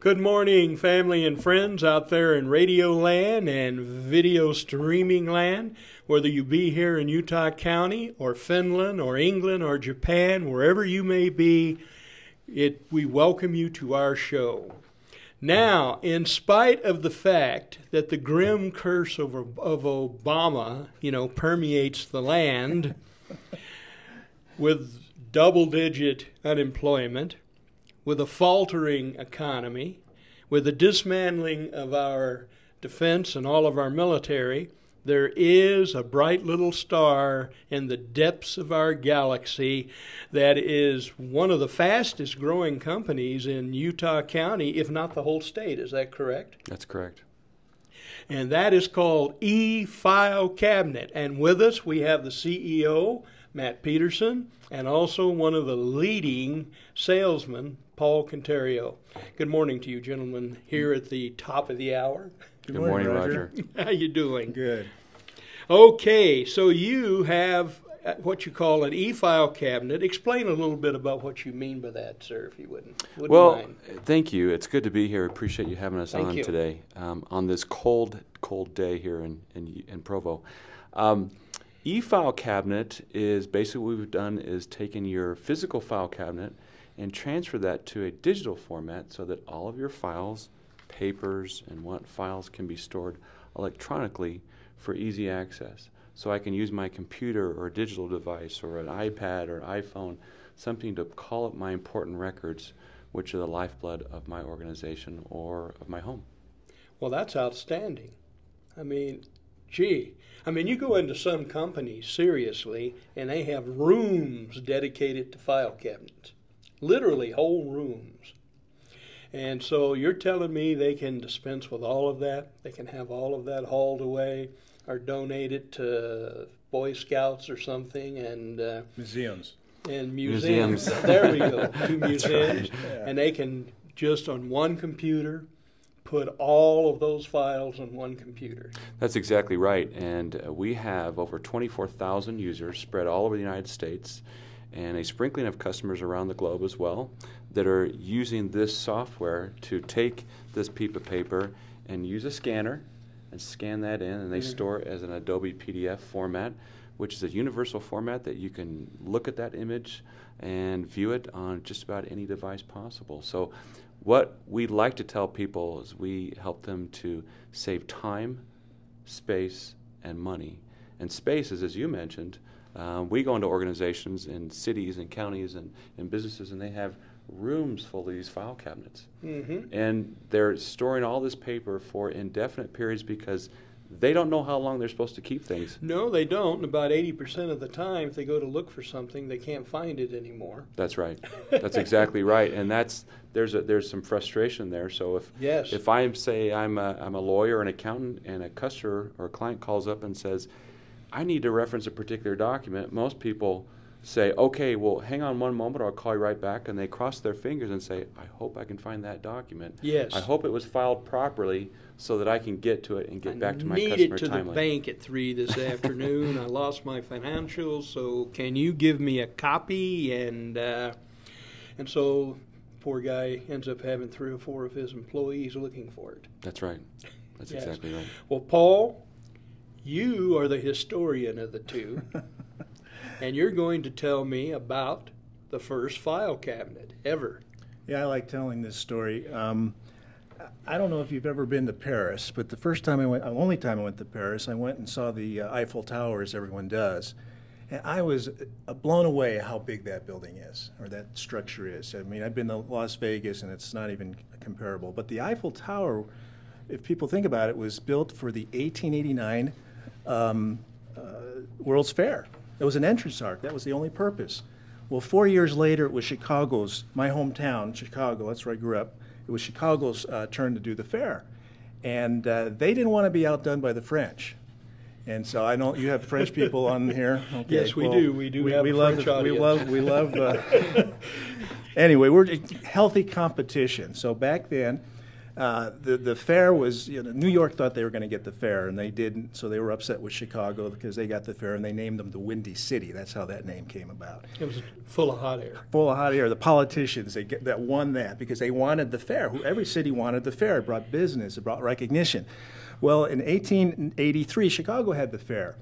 Good morning, family and friends out there in radio land and video streaming land. Whether you be here in Utah County or Finland or England or Japan, wherever you may be, we welcome you to our show. Now, in spite of the fact that the grim curse of Obama, permeates the land with double-digit unemployment, with a faltering economy, with the dismantling of our defense and all of our military, there is a bright little star in the depths of our galaxy that is one of the fastest growing companies in Utah County, if not the whole state. Is that correct? That's correct. And that is called eFileCabinet. And with us we have the CEO, Matt Peterson, and also one of the leading salesmen, Paul Contario. Good morning to you, gentlemen, here at the top of the hour. Good morning, Roger. How you doing? Good. Okay, so you have what you call an eFileCabinet. Explain a little bit about what you mean by that, sir, if you wouldn't mind. Thank you. It's good to be here. Appreciate you having us on today on this cold day here in Provo. eFileCabinet is basically what we've done is taken your physical file cabinet and transfer that to a digital format so that all of your files, papers, and what files can be stored electronically for easy access. So I can use my computer or a digital device or an iPad or an iPhone, something to call up my important records, which are the lifeblood of my organization or of my home. Well, that's outstanding. I mean, you go into some companies, seriously, and they have rooms dedicated to file cabinets. Literally whole rooms. And so you're telling me they can dispense with all of that? They can have all of that hauled away or donated to Boy Scouts or something and museums. And museums. There we go. To museums. Right. Yeah. And they can just on one computer put all of those files on one computer. That's exactly right. And we have over 24,000 users spread all over the United States and a sprinkling of customers around the globe as well that are using this software to take this piece of paper and use a scanner and scan that in, and they store it as an Adobe PDF format, which is a universal format that you can look at that image and view it on just about any device possible. So what we like to tell people is we help them to save time, space, and money. And space is, as you mentioned, we go into organizations in cities and counties and businesses, and they have rooms full of these file cabinets. Mm-hmm. And they're storing all this paper for indefinite periods because they don't know how long they're supposed to keep things. No, they don't. About 80% of the time, if they go to look for something, they can't find it anymore. That's right. That's exactly right. And there's some frustration there. So if I'm a lawyer, an accountant, and a customer or a client calls up and says, I need to reference a particular document, most people say, okay, well, hang on one moment, I'll call you right back, and they cross their fingers and say, I hope I can find that document. Yes. I hope it was filed properly so that I can get to it and get back to my customer timely. I need it to timely. the bank at 3 this afternoon. I lost my financials, so can you give me a copy? And so poor guy ends up having 3 or 4 of his employees looking for it. That's right. That's exactly right. Well, Paul, you are the historian of the two, and you're going to tell me about the first file cabinet ever. Yeah, I like telling this story. I don't know if you've ever been to Paris, but the only time I went to Paris, I went and saw the Eiffel Tower, as everyone does. And I was blown away how big that building is, or that structure is. I mean, I've been to Las Vegas, and it's not even comparable. But the Eiffel Tower, if people think about it, was built for the 1889 World's Fair. It was an entrance arc. That was the only purpose. Well, 4 years later, it was my hometown, Chicago, that's where I grew up. It was Chicago's turn to do the fair. And they didn't want to be outdone by the French. And so I know you have French people on here. Okay, yes, we do. We do have a French audience. We love anyway, we're healthy competition. So back then, The fair was, New York thought they were going to get the fair, and they didn't, so they were upset with Chicago because they got the fair, and they named them the Windy City. That's how that name came about. It was full of hot air. Full of hot air. The politicians that won that because they wanted the fair. Every city wanted the fair. It brought business. It brought recognition. Well, in 1883, Chicago had the fair.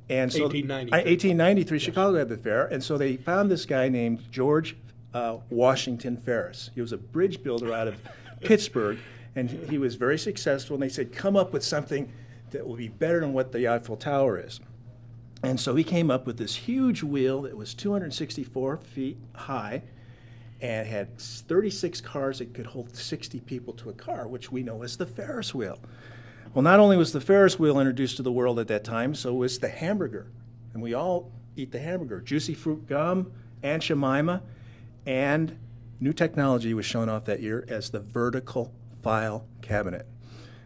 And so 1893, yes. Chicago had the fair, and so they found this guy named George Washington Ferris. He was a bridge builder out of Pittsburgh, and he was very successful, and they said, come up with something that will be better than what the Eiffel Tower is. And so he came up with this huge wheel that was 264 feet high and had 36 cars that could hold 60 people to a car, which we know as the Ferris wheel. Well, not only was the Ferris wheel introduced to the world at that time, so was the hamburger. And we all eat the hamburger. Juicy fruit gum, Aunt Jemima, and new technology was shown off that year as the vertical file cabinet.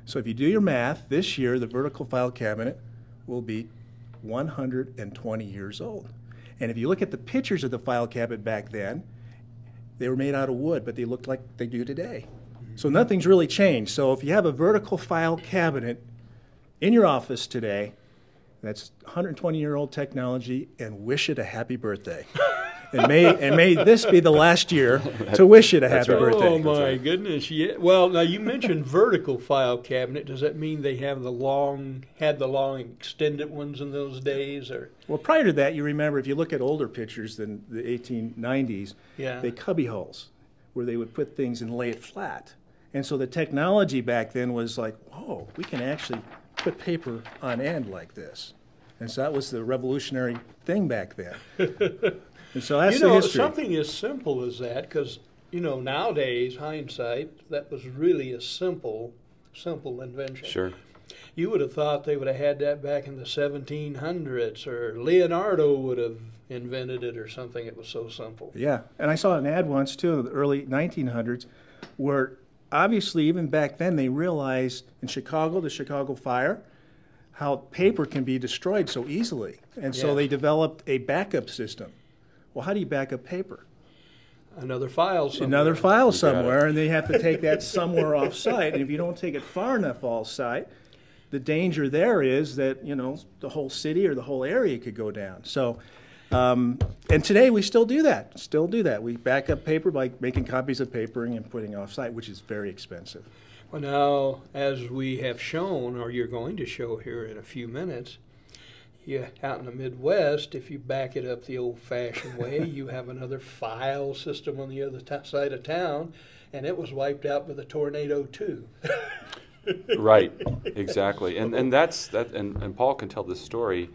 So if you do your math, this year the vertical file cabinet will be 120 years old. And if you look at the pictures of the file cabinet back then, they were made out of wood, but they looked like they do today. So nothing's really changed. So if you have a vertical file cabinet in your office today, that's 120-year-old technology, and wish it a happy birthday. And may this be the last year to wish it a happy birthday. Oh, my goodness. Yeah. Well, now you mentioned vertical file cabinet. Does that mean they have the long extended ones in those days? Or? Well, prior to that, you remember, if you look at older pictures than the 1890s, yeah. They cubby holes where they would put things and lay it flat. And so the technology back then was like, whoa, we can actually put paper on end like this. And so that was the revolutionary thing back then. And so that's the history. Something as simple as that, because, nowadays, hindsight, that was really a simple invention. Sure. You would have thought they would have had that back in the 1700s, or Leonardo would have invented it or something. It was so simple. Yeah. And I saw an ad once, too, in the early 1900s, where obviously, even back then, they realized in Chicago, the Chicago fire, how paper can be destroyed so easily. And so they developed a backup system. Well, how do you back up paper? Another file somewhere. Another file somewhere, and they have to take that somewhere off-site. And if you don't take it far enough off-site, the danger there is that, the whole city or the whole area could go down. So, and today we still do that. We back up paper by making copies of paper and putting off-site, which is very expensive. Well, now, as we have shown, or you're going to show here in a few minutes, out in the Midwest, if you back it up the old-fashioned way, you have another file system on the other side of town, and it was wiped out by the tornado too. Right, exactly, and that's that. And Paul can tell this story,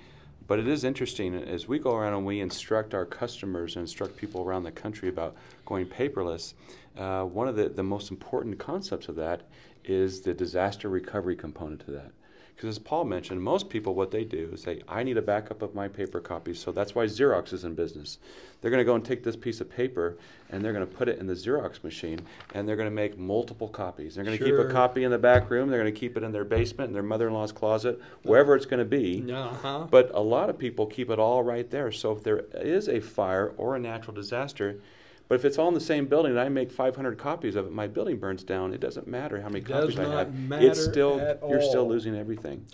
but it is interesting as we go around and we instruct our customers and instruct people around the country about going paperless. One of the most important concepts of that is the disaster recovery component to that. Because as Paul mentioned, most people, what they do is say, I need a backup of my paper copies. So that's why Xerox is in business. They're going to go and take this piece of paper, and they're going to put it in the Xerox machine, and they're going to make multiple copies. They're going to keep a copy in the back room. They're going to keep it in their basement, in their mother-in-law's closet, wherever it's going to be. But a lot of people keep it all right there. So if there is a fire or a natural disaster, but if it's all in the same building and I make 500 copies of it, my building burns down, it doesn't matter how many copies I have. It's still you're still losing everything.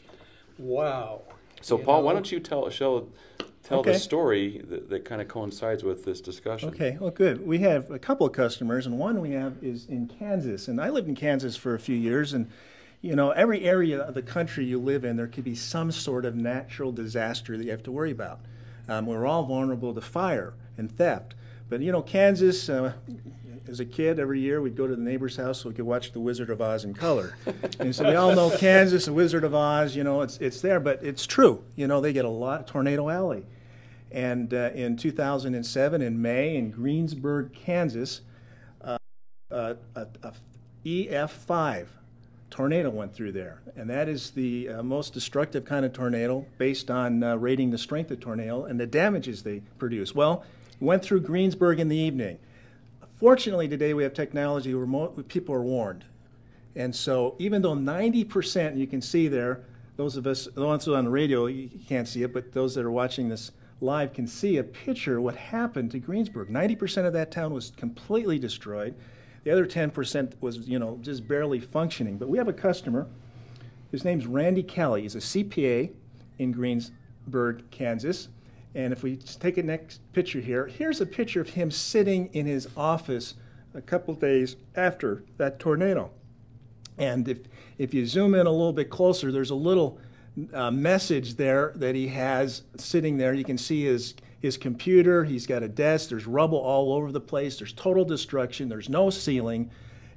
Wow. So Paul, why don't you tell the story that kind of coincides with this discussion? Okay, well, good. We have a couple of customers, and one we have is in Kansas. And I lived in Kansas for a few years, and every area of the country you live in, there could be some sort of natural disaster that you have to worry about. We're all vulnerable to fire and theft. But, Kansas, as a kid, every year we'd go to the neighbor's house so we could watch The Wizard of Oz in color. And so we all know Kansas, The Wizard of Oz, it's there, but it's true. They get a lot, Tornado Alley. And in 2007, in May, in Greensburg, Kansas, a EF5 tornado went through there. And that is the most destructive kind of tornado based on rating the strength of tornado and the damages they produce. Well, went through Greensburg in the evening. Fortunately, today we have technology where people are warned. And so even though 90%, you can see there, those of us, the ones on the radio, you can't see it, but those that are watching this live can see a picture of what happened to Greensburg. 90% of that town was completely destroyed. The other 10% was, just barely functioning. But we have a customer. His name's Randy Kelly. He's a CPA in Greensburg, Kansas. And if we just take a next picture here, here's a picture of him sitting in his office a couple days after that tornado. And if you zoom in a little bit closer, there's a little message there that he has sitting there. You can see his computer. He's got a desk. There's rubble all over the place. There's total destruction. There's no ceiling.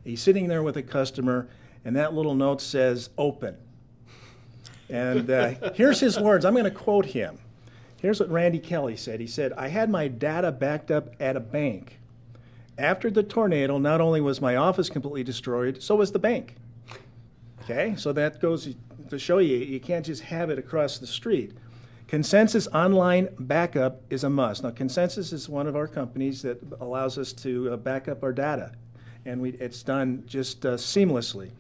He's sitting there with a customer, and that little note says, "Open." And here's his words. I'm going to quote him. Here's what Randy Kelly said. He said, "I had my data backed up at a bank. After the tornado, not only was my office completely destroyed, so was the bank." Okay, so that goes to show you can't just have it across the street. Consensus Online Backup is a must. Now, Consensus is one of our companies that allows us to back up our data, and it's done just seamlessly.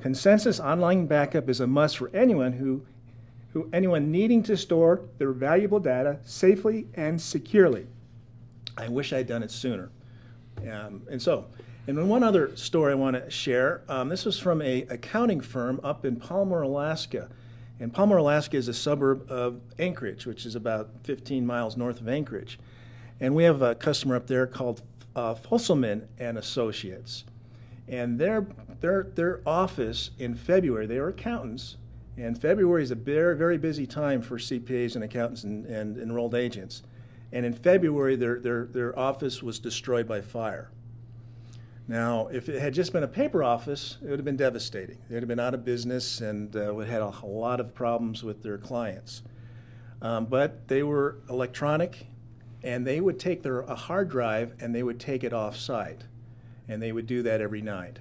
Consensus Online Backup is a must for anyone anyone needing to store their valuable data safely and securely. I wish I'd done it sooner. And then one other story I want to share. This was from an accounting firm up in Palmer, Alaska. And Palmer, Alaska is a suburb of Anchorage, which is about 15 miles north of Anchorage. And we have a customer up there called Fosselman and Associates. And their office in February, they are accountants, and February is a very, very busy time for CPAs and accountants and enrolled agents. And in February, their office was destroyed by fire. Now, if it had just been a paper office, it would have been devastating. They would have been out of business and would have had a lot of problems with their clients. But they were electronic, and they would take a hard drive and they would take it off-site. And they would do that every night.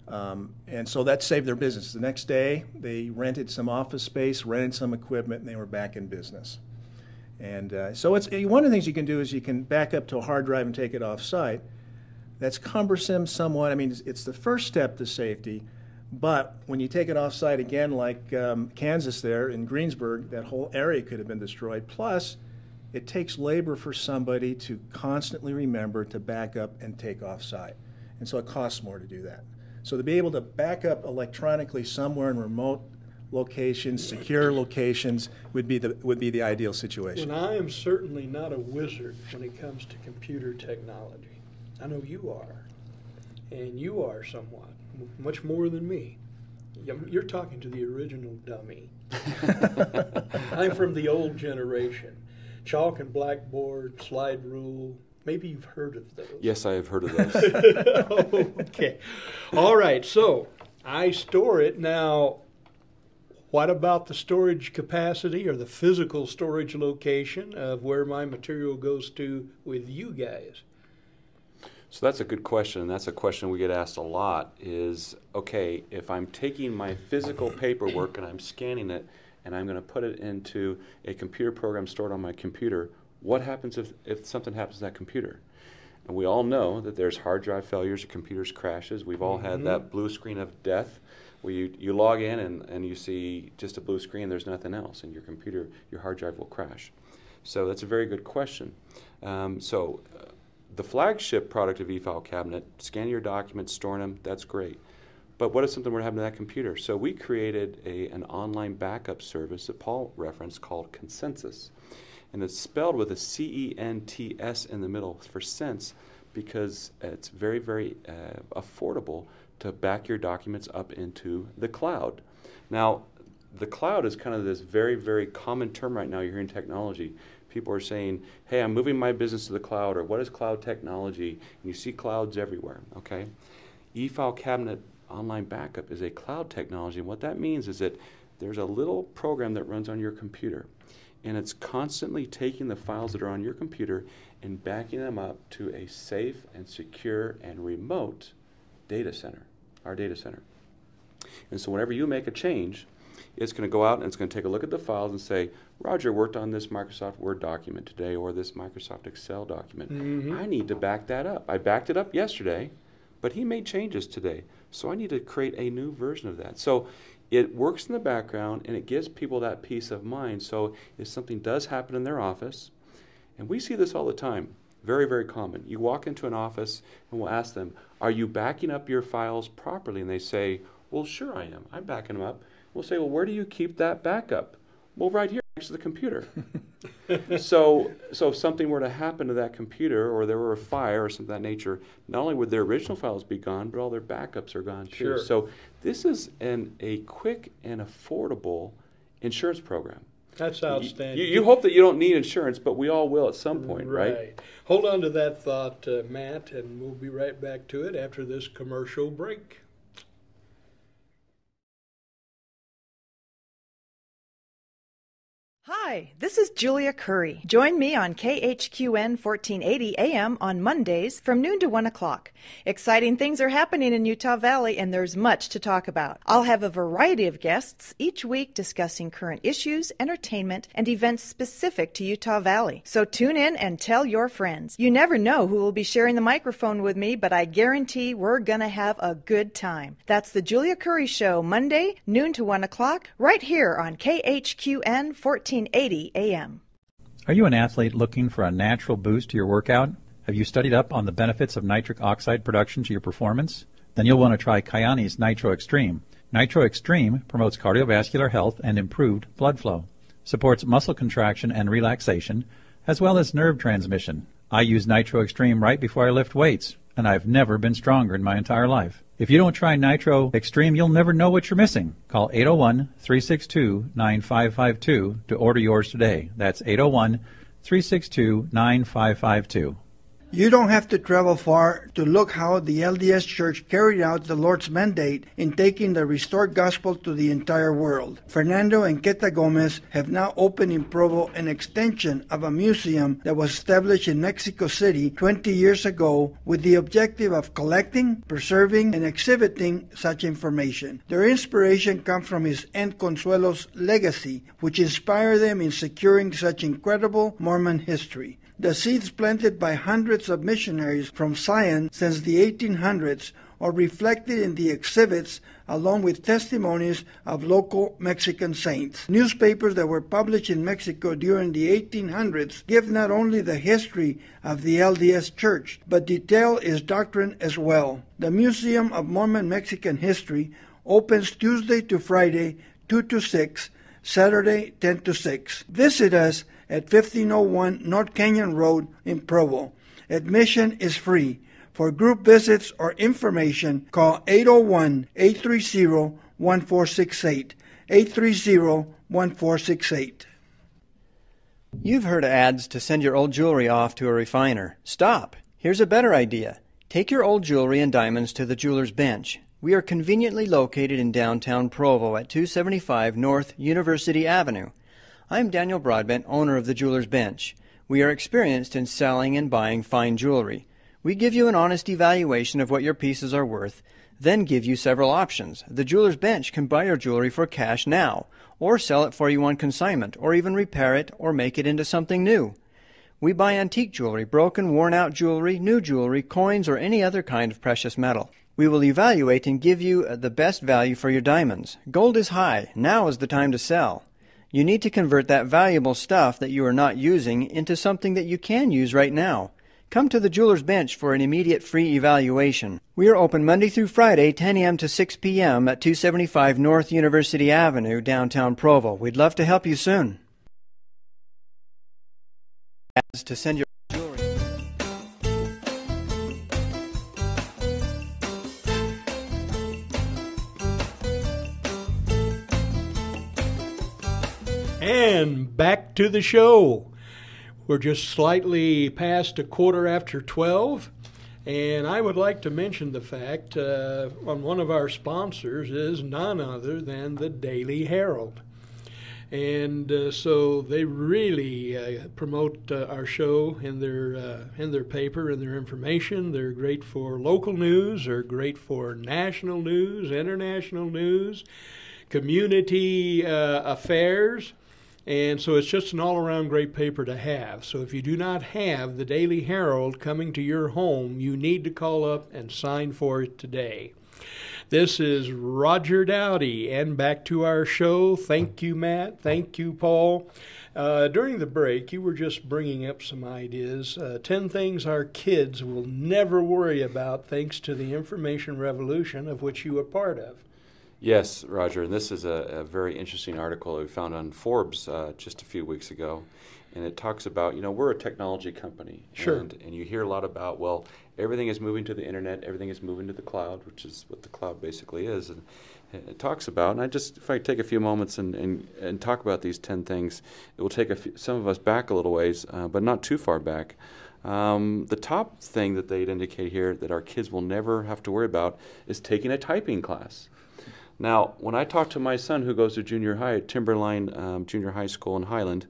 And so that saved their business. The next day, they rented some office space, rented some equipment, and they were back in business. And so it's one of the things you can do is you can back up to a hard drive and take it off-site. That's cumbersome somewhat. I mean, it's the first step to safety. But when you take it off-site again, like Kansas there in Greensburg, that whole area could have been destroyed. Plus, it takes labor for somebody to constantly remember to back up and take off-site. And so it costs more to do that. So to be able to back up electronically somewhere in remote locations, secure locations, would be the ideal situation. And I am certainly not a wizard when it comes to computer technology. I know you are, and you are somewhat, much more than me. You're talking to the original dummy. I'm from the old generation. Chalk and blackboard, slide rule. Maybe you've heard of those. Yes, I have heard of those. Okay. All right, so I store it. Now, what about the storage capacity or the physical storage location of where my material goes to with you guys? So that's a good question, and that's a question we get asked a lot is, okay, if I'm taking my physical paperwork and I'm scanning it and I'm going to put it into a computer program stored on my computer, what happens if something happens to that computer? And we all know that there's hard drive failures, computers crashes. We've all had that blue screen of death where you log in and you see just a blue screen, there's nothing else, and your computer, your hard drive will crash. So that's a very good question. The flagship product of eFileCabinet, scan your documents, store them, that's great. But what if something were to happen to that computer? So we created an online backup service that Paul referenced called Consensus. And it's spelled with a C-E-N-T-S in the middle for sense because it's very, very affordable to back your documents up into the cloud. Now, the cloud is kind of this very, very common term right now you hear in technology. People are saying, hey, I'm moving my business to the cloud, or what is cloud technology? And you see clouds everywhere, okay? eFileCabinet Online Backup is a cloud technology, and what that means is that there's a little program that runs on your computer, and it's constantly taking the files that are on your computer and backing them up to a safe and secure and remote data center, our data center. And so whenever you make a change, it's going to go out and it's going to take a look at the files and say, Roger worked on this Microsoft Word document today or this Microsoft Excel document. I need to back that up. I backed it up yesterday, but he made changes today. So I need to create a new version of that. So it works in the background and it gives people that peace of mind. So if something does happen in their office, and we see this all the time, Very, very common. You walk into an office and we'll ask them, are you backing up your files properly? And they say, well, sure I am. I'm backing them up. We'll say, well, where do you keep that backup? Well, right here next to the computer. So if something were to happen to that computer, or there were a fire or something of that nature, not only would their original files be gone, but all their backups are gone too. Sure. So this is a quick and affordable insurance program. That's outstanding. You hope that you don't need insurance, but we all will at some point, right? Hold on to that thought, Matt, and we'll be right back to it after this commercial break. Hi, this is Julia Curry. Join me on KHQN 1480 AM on Mondays from noon to 1 o'clock. Exciting things are happening in Utah Valley, and there's much to talk about. I'll have a variety of guests each week discussing current issues, entertainment, and events specific to Utah Valley. So tune in and tell your friends. You never know who will be sharing the microphone with me, but I guarantee we're going to have a good time. That's the Julia Curry Show, Monday, noon to 1 o'clock, right here on KHQN 1480 AM. Are you an athlete looking for a natural boost to your workout? Have you studied up on the benefits of nitric oxide production to your performance? Then you'll want to try Kyani's Nitro Extreme. Nitro Extreme promotes cardiovascular health and improved blood flow, supports muscle contraction and relaxation, as well as nerve transmission. I use Nitro Extreme right before I lift weights, and I've never been stronger in my entire life. If you don't try Nitro Extreme, you'll never know what you're missing. Call 801-362-9552 to order yours today. That's 801-362-9552. You don't have to travel far to look how the LDS Church carried out the Lord's mandate in taking the restored gospel to the entire world. Fernando and Queta Gomez have now opened in Provo an extension of a museum that was established in Mexico City 20 years ago with the objective of collecting, preserving, and exhibiting such information. Their inspiration comes from his Aunt Consuelo's legacy, which inspired them in securing such incredible Mormon history. The seeds planted by hundreds of missionaries from Zion since the 1800s are reflected in the exhibits along with testimonies of local Mexican saints. Newspapers that were published in Mexico during the 1800s give not only the history of the LDS Church, but detail its doctrine as well. The Museum of Mormon Mexican History opens Tuesday to Friday, 2 to 6, Saturday, 10 to 6. Visit us at 1501 North Canyon Road in Provo. Admission is free. For group visits or information, call 801-830-1468. 830-1468. You've heard ads to send your old jewelry off to a refiner. Stop! Here's a better idea. Take your old jewelry and diamonds to the Jeweler's Bench. We are conveniently located in downtown Provo at 275 North University Avenue. I'm Daniel Broadbent, owner of the Jeweler's Bench. We are experienced in selling and buying fine jewelry. We give you an honest evaluation of what your pieces are worth, then give you several options. The Jeweler's Bench can buy your jewelry for cash now, or sell it for you on consignment, or even repair it or make it into something new. We buy antique jewelry, broken, worn-out jewelry, new jewelry, coins, or any other kind of precious metal. We will evaluate and give you the best value for your diamonds. Gold is high. Now is the time to sell. You need to convert that valuable stuff that you are not using into something that you can use right now. Come to the Jeweler's Bench for an immediate free evaluation. We are open Monday through Friday, 10 a.m. to 6 p.m. at 275 North University Avenue, downtown Provo. We'd love to help you soon. To send your jewelry. And back to the show. We're just slightly past 12:15, and I would like to mention the fact on one of our sponsors is none other than the Daily Herald. And so they really promote our show in their paper and their information. They're great for local news. They're great for national news, international news, community affairs. And so it's just an all-around great paper to have. So if you do not have the Daily Herald coming to your home, you need to call up and sign for it today. This is Roger Dowdy, and back to our show. Thank you, Matt. Thank you, Paul. During the break, you were just bringing up some ideas. 10 things our kids will never worry about thanks to the information revolution of which you are part of. Yes, Roger, and this is a very interesting article that we found on Forbes just a few weeks ago, and it talks about, we're a technology company, Sure. and you hear a lot about, well, everything is moving to the internet, everything is moving to the cloud, which is what the cloud basically is, and it talks about, and if I take a few moments and talk about these 10 things, it will take some of us back a little ways, but not too far back. The top thing that they'd indicate here that our kids will never have to worry about is taking a typing class. Now, when I talk to my son who goes to junior high at Timberline Junior High School in Highland,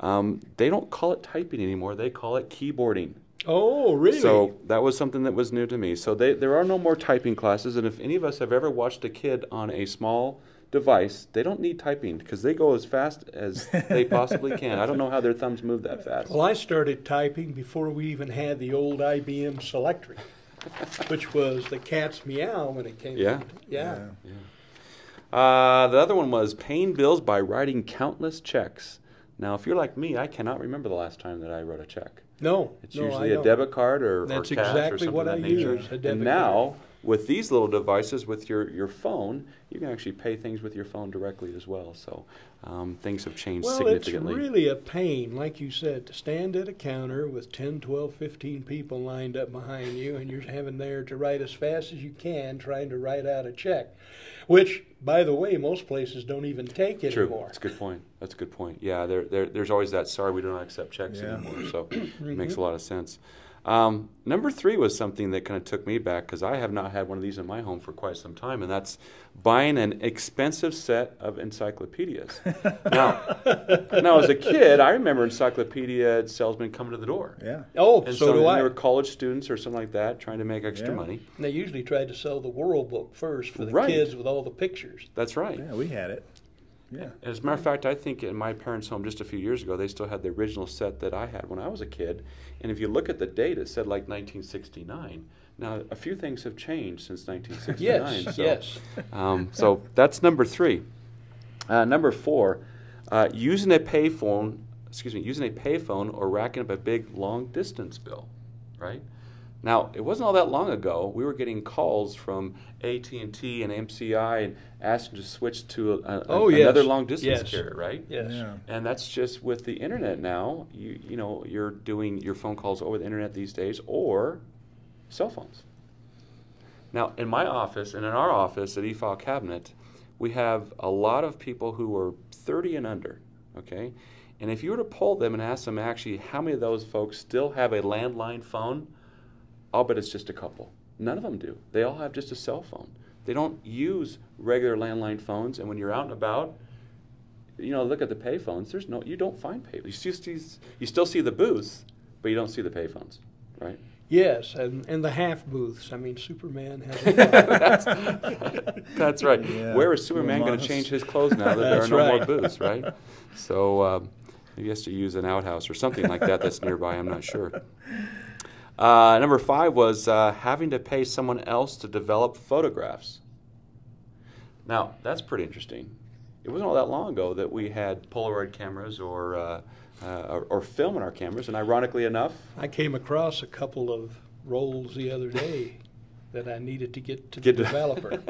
they don't call it typing anymore. They call it keyboarding. Oh, really? So that was something that was new to me. So there are no more typing classes, and if any of us have ever watched a kid on a small device, they don't need typing because they go as fast as they possibly can. I don't know how their thumbs move that fast. Well, I started typing before we even had the old IBM Selectric, which was the cat's meow when it came out. Yeah. The other one was paying bills by writing countless checks. Now, if you're like me, I cannot remember the last time that I wrote a check. No, it's usually a debit card or That's cash exactly or something what of I that nature. use, a debit And now, card. with these little devices, with your phone, you can actually pay things with your phone directly as well. So things have changed significantly. Well, it's really a pain, like you said, to stand at a counter with 10, 12, 15 people lined up behind you, and you're having there to write as fast as you can, trying to write out a check, which, by the way, most places don't even take True. anymore. That's a good point. That's a good point. Yeah, there's always that, sorry, we don't accept checks anymore. So it makes a lot of sense. Number 3 was something that kind of took me back because I have not had one of these in my home for quite some time, and that's buying an expensive set of encyclopedias. Now, as a kid, I remember encyclopedia salesmen coming to the door. Yeah. Oh, And so do I. They were college students or something like that trying to make extra money. And they usually tried to sell the World Book first for the Right. kids with all the pictures. That's right. Yeah, we had it. Yeah. As a matter of fact, I think in my parents' home just a few years ago, they still had the original set that I had when I was a kid. And if you look at the date, it said like 1969. Now, a few things have changed since 1969. Yes. So that's number 3. Number 4, using a payphone or racking up a big long distance bill, right? Now, it wasn't all that long ago. We were getting calls from AT&T and MCI and asking to switch to another long-distance carrier, right? Yes. Yeah. And that's just with the internet now. You're doing your phone calls over the internet these days or cell phones. Now, in my office and in our office at eFileCabinet, we have a lot of people who are 30 and under, okay? And if you were to poll them and ask them actually how many of those folks still have a landline phone, I'll bet it's just a couple. None of them do. They all have just a cell phone. They don't use regular landline phones, and when you're out and about, look at the pay phones. You don't find pay. You still see the booths, but you don't see the pay phones, right? Yes, and the half booths. I mean, Superman has a That's right. Yeah. Where is Superman going to change his clothes now that there are no more booths, right? So he has to use an outhouse or something like that that's nearby. I'm not sure. Number 5 was having to pay someone else to develop photographs. Now, that's pretty interesting. It wasn't all that long ago that we had Polaroid cameras or film in our cameras, and ironically enough, I came across a couple of rolls the other day that I needed to get to the developer.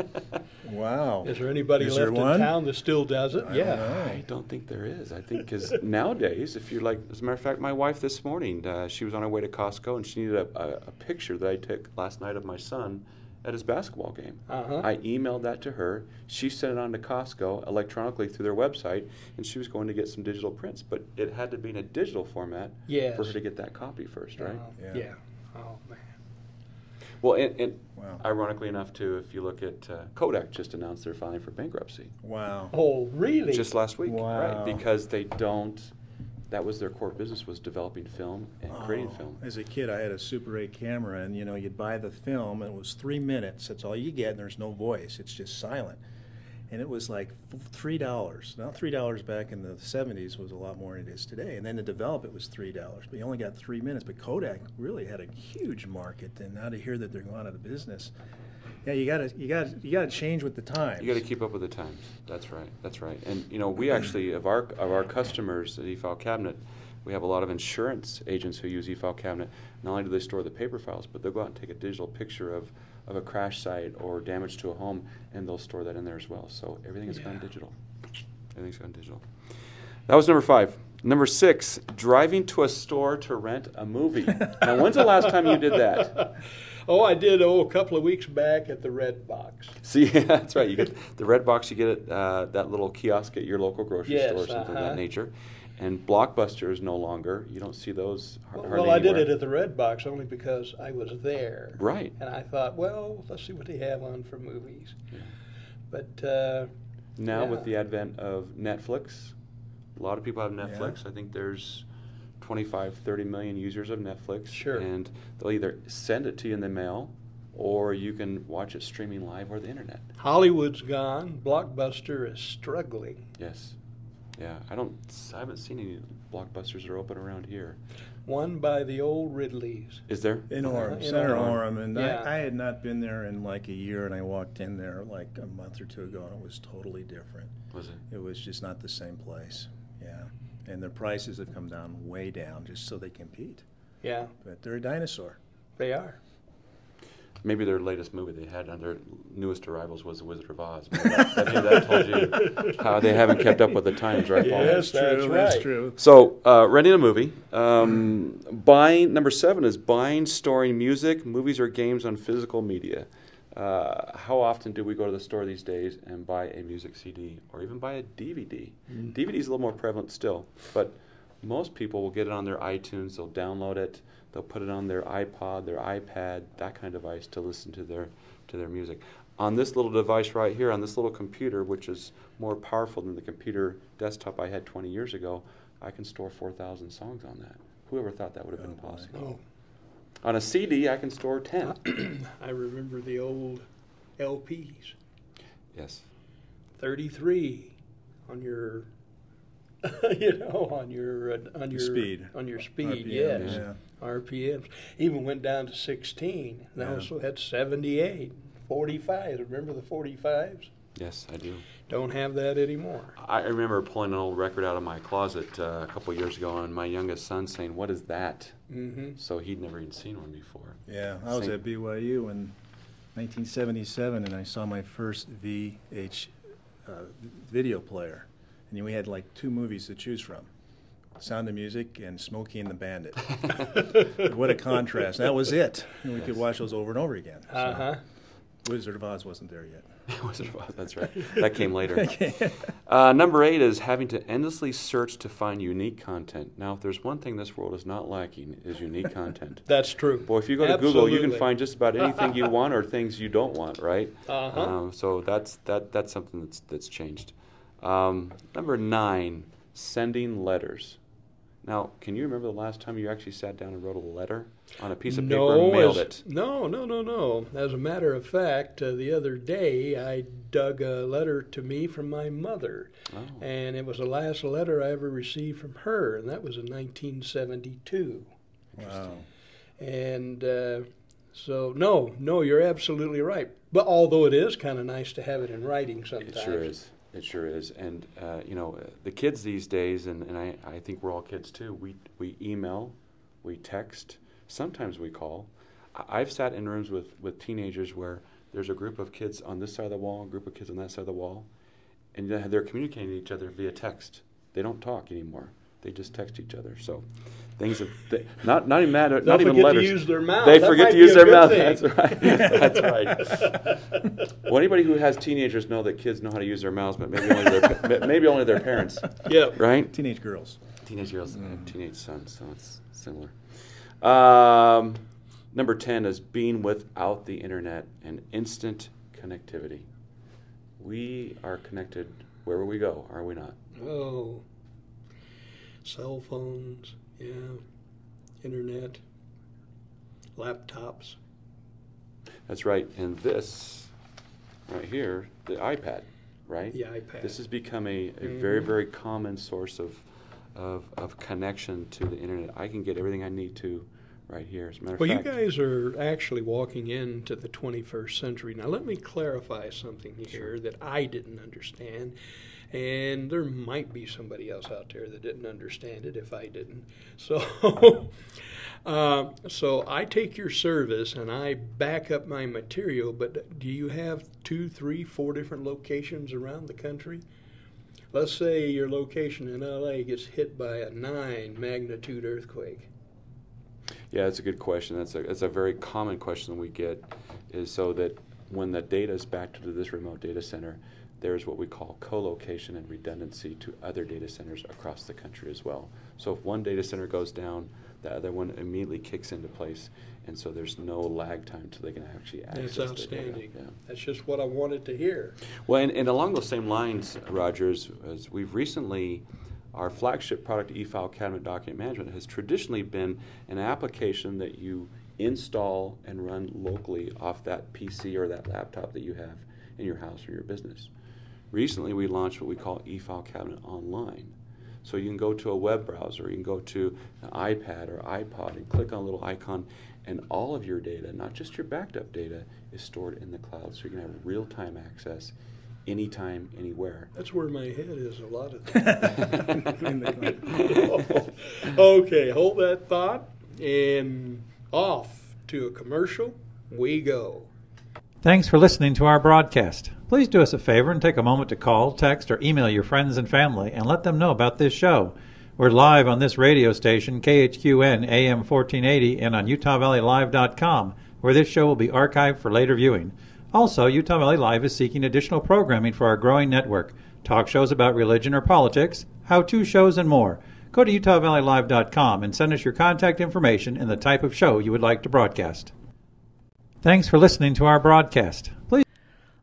Wow. Is there anybody Is left there in town that still does it? I don't think there is. I think because nowadays, if you're like, as a matter of fact, my wife this morning, she was on her way to Costco and she needed a picture that I took last night of my son at his basketball game. I emailed that to her. She sent it on to Costco electronically through their website, and she was going to get some digital prints, but it had to be in a digital format for her to get that copy first, right? Yeah. Oh, man. Well, and ironically enough, too, if you look at Kodak just announced they're filing for bankruptcy. Wow. Oh, really? Just last week, Wow. right? Because they don't, that was their core business, was developing film and creating film. As a kid, I had a Super 8 camera, and you'd buy the film, and it was 3 minutes. That's all you get, and there's no voice. It's just silent. and it was like $3. Now $3 back in the 70s was a lot more than it is today. And then to develop it was $3, but you only got 3 minutes. But Kodak really had a huge market, and now to hear that they're going out of business, yeah, you gotta change with the times. You got to keep up with the times. That's right. That's right. And you know, we actually of our customers at eFileCabinet, we have a lot of insurance agents who use eFileCabinet. Not only do they store the paper files, but they'll go out and take a digital picture of a crash site or damage to a home, and they'll store that in there as well. So everything has gone digital. Everything's gone digital. That was number 5. Number 6, driving to a store to rent a movie. Now, when's the last time you did that? Oh, I did, a couple of weeks back at the Red Box. See, that's right. You get the Red Box, you get it, that little kiosk at your local grocery store or something of that nature. And Blockbuster is no longer. You don't see those hardly Well, I anywhere. did it at the Red Box only because I was there. Right. And I thought, well, let's see what they have on for movies. Yeah. But Now with the advent of Netflix, a lot of people have Netflix. Yeah. I think there's 25, 30 million users of Netflix. Sure. And they'll either send it to you in the mail, or you can watch it streaming live or the internet. Hollywood's gone. Blockbuster is struggling. Yes. Yeah. I haven't seen any Blockbusters that are open around here. One by the old Ridleys. Is there? In Orem, In Center Orem. Orem, and Yeah. I had not been there in like a year, and I walked in there like a month or two ago, and it was totally different. Was it? It was just not the same place. Yeah, and their prices have come down way down just so they compete. Yeah, But they're a dinosaur. they are. Maybe their latest movie they had on their newest arrivals was The Wizard of Oz. Maybe that told you how they haven't kept up with the times, right, Paul? Yes, that's That's right. true. So, renting a movie. Number 7 is buying, storing music, movies, or games on physical media. How often do we go to the store these days and buy a music CD or even buy a DVD? DVD is a little more prevalent still, but most people will get it on their iTunes. They'll download it. They'll put it on their iPod, their iPad, that kind of device to listen to their music. On this little device right here, on this little computer, which is more powerful than the computer desktop I had 20 years ago, I can store 4,000 songs on that. Whoever thought that would have been possible? Oh, On a CD, I can store 10. I remember the old LPs. Yes. 33 on your, on your speed. On your speed, RPMs, yes. yeah. RPMs. Even went down to 16. And I Yeah. also had 78, 45. Remember the 45s? Yes, I do. Don't have that anymore. I remember pulling an old record out of my closet a couple of years ago, and my youngest son saying, "What is that?" Mm-hmm. So he'd never even seen one before. Yeah, I was Same. at BYU in 1977, and I saw my first video player. And we had like 2 movies to choose from. Sound of Music and Smokey and the Bandit. What a contrast. That was it. And we could watch those over and over again. So Uh-huh. Wizard of Oz wasn't there yet. Wizard of Oz, that's right. That came later. Number 8 is having to endlessly search to find unique content. Now, if there's one thing this world is not lacking, is unique content. That's true. Boy, if you go to Google, you can Absolutely. find just about anything you want or things you don't want, right? Uh-huh. So that's something that's changed. Number 9, sending letters. Now, can you remember the last time you actually sat down and wrote a letter on a piece of paper and mailed it? No. As a matter of fact, the other day I dug a letter to me from my mother. Oh. And it was the last letter I ever received from her, and that was in 1972. Wow. And so, no, you're absolutely right. But although it is kind of nice to have it in writing sometimes. It sure is. It sure is. And, the kids these days, and I think we're all kids too, we email, we text, sometimes we call. I've sat in rooms with teenagers where there's a group of kids on this side of the wall, a group of kids on that side of the wall, and they're communicating with each other via text. They don't talk anymore. They just text each other. So things have not even matter, They'll not even forget letters. to use their mouth. They That forget might to be use a their good mouth. thing. That's right. That's right. Well, anybody who has teenagers know that kids know how to use their mouths, but maybe only their parents. Yeah. Right? Teenage girls. Teenage girls and teenage sons, so it's similar. Number 10 is being without the internet and instant connectivity. We are connected wherever we go, are we not? Oh, cell phones, yeah, internet, laptops. That's right. And this right here, the iPad. right? The iPad. This has become a very, very common source of connection to the internet. I can get everything I need to right here. As a matter of fact, you guys are actually walking into the 21st century. Now, let me clarify something here that I didn't understand, and there might be somebody else out there that didn't understand it if I didn't. So, so I take your service and I back up my material, but do you have 2, 3, 4 different locations around the country? Let's say your location in LA gets hit by a 9 magnitude earthquake. Yeah, that's a good question. That's a very common question we get, is so that when the data is backed to this remote data center, there's what we call co-location and redundancy to other data centers across the country as well. So if one data center goes down, the other one immediately kicks into place, and so there's no lag time till they can actually access That's outstanding. the data. Yeah. That's just what I wanted to hear. Well, and along those same lines, Rogers, as we've recently, our flagship product, eFileCabinet Document Management, has traditionally been an application that you install and run locally off that PC or that laptop that you have in your house or your business. Recently, we launched what we call eFileCabinet Online. So you can go to a web browser, you can go to an iPad or iPod and click on a little icon, and all of your data, not just your backed up data, is stored in the cloud. So you can have real-time access anytime, anywhere. That's where my head is a lot of times. Okay, hold that thought, and off to a commercial we go. Thanks for listening to our broadcast. Please do us a favor and take a moment to call, text, or email your friends and family and let them know about this show. We're live on this radio station, KHQN AM 1480, and on UtahValleyLive.com, where this show will be archived for later viewing. Also, Utah Valley Live is seeking additional programming for our growing network, talk shows about religion or politics, how-to shows, and more. Go to UtahValleyLive.com and send us your contact information and the type of show you would like to broadcast. Thanks for listening to our broadcast. Please.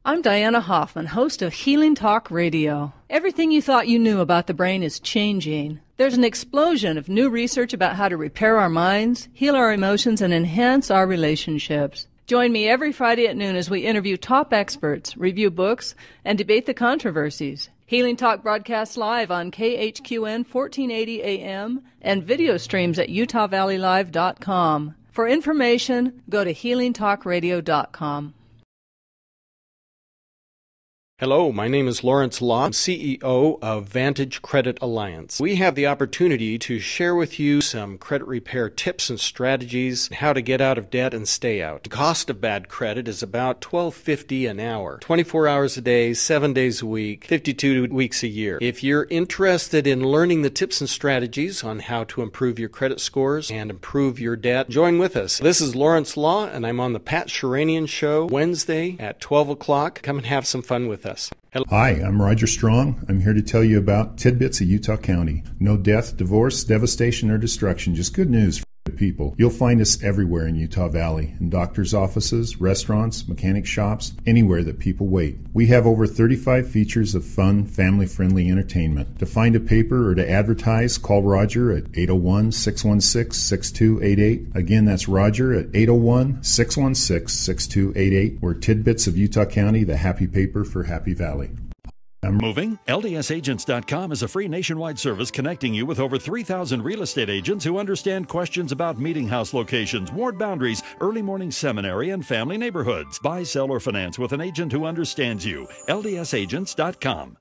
I'm Diana Hoffman, host of Healing Talk Radio. Everything you thought you knew about the brain is changing. There's an explosion of new research about how to repair our minds, heal our emotions, and enhance our relationships. Join me every Friday at noon as we interview top experts, review books, and debate the controversies. Healing Talk broadcasts live on KHQN 1480 AM and video streams at UtahValleyLive.com. For information, go to HealingTalkRadio.com. Hello, my name is Lawrence Law, CEO of Vantage Credit Alliance. We have the opportunity to share with you some credit repair tips and strategies, how to get out of debt and stay out. The cost of bad credit is about $12.50 an hour, 24 hours a day, 7 days a week, 52 weeks a year. If you're interested in learning the tips and strategies on how to improve your credit scores and improve your debt, join with us. This is Lawrence Law, and I'm on the Pat Sheranian Show Wednesday at 12 o'clock. Come and have some fun with us. Hello. Hi, I'm Roger Strong. I'm here to tell you about Tidbits of Utah County. No death, divorce, devastation, or destruction, just good news for the people. You'll find us everywhere in Utah Valley, in doctors' offices, restaurants, mechanic shops, anywhere that people wait. We have over 35 features of fun, family-friendly entertainment. To find a paper or to advertise, call Roger at 801-616-6288. Again, that's Roger at 801-616-6288. We're Tidbits of Utah County, the happy paper for Happy Valley. Moving? LDSagents.com is a free nationwide service connecting you with over 3,000 real estate agents who understand questions about meeting house locations, ward boundaries, early morning seminary, and family neighborhoods. Buy, sell, or finance with an agent who understands you. LDSagents.com.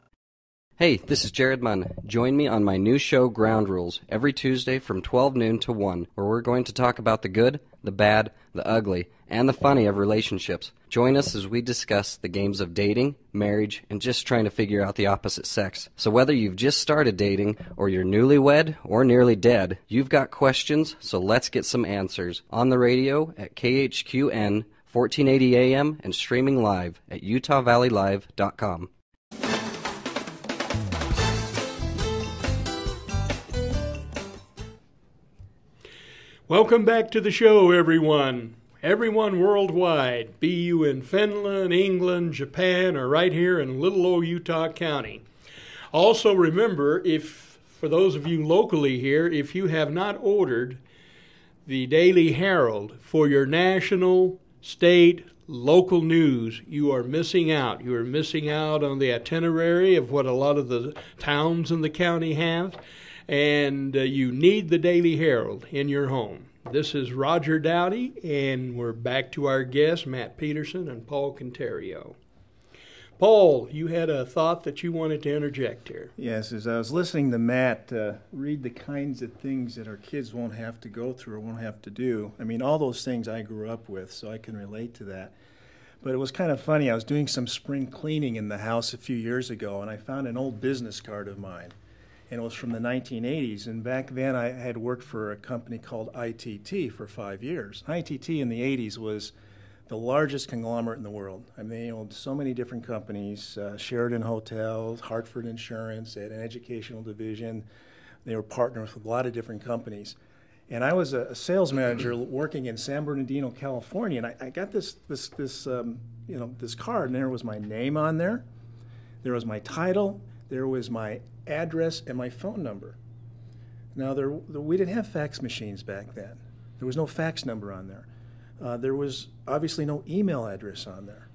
Hey, this is Jared Munn. Join me on my new show, Ground Rules, every Tuesday from 12 noon to 1, where we're going to talk about the good, the bad, the ugly, and the funny of relationships. Join us as we discuss the games of dating, marriage, and just trying to figure out the opposite sex. So whether you've just started dating, or you're newlywed, or nearly dead, you've got questions, so let's get some answers. On the radio at KHQN 1480 AM and streaming live at UtahValleyLive.com. Welcome back to the show, everyone. Everyone worldwide, be you in Finland, England, Japan, or right here in little old Utah County. Also remember, for those of you locally here, if you have not ordered the Daily Herald for your national, state, local news, you are missing out. You are missing out on the itinerary of what a lot of the towns in the county have, and you need the Daily Herald in your home. This is Roger Dowdy, and we're back to our guests, Matt Peterson and Paul Contario. Paul, you had a thought that you wanted to interject here. Yes, as I was listening to Matt read the kinds of things that our kids won't have to go through or won't have to do. I mean, all those things I grew up with, so I can relate to that. But it was kind of funny. I was doing some spring cleaning in the house a few years ago, and I found an old business card of mine. And it was from the 1980s. And back then, I had worked for a company called ITT for 5 years. ITT in the 80s was the largest conglomerate in the world. I mean, they owned so many different companies, Sheridan Hotels, Hartford Insurance, they had an educational division. They were partners with a lot of different companies. And I was a sales manager working in San Bernardino, California, and I got this card, and there was my name on there, there was my title, there was my address, and my phone number. Now, we didn't have fax machines back then. There was no fax number on there. There was obviously no email address on there.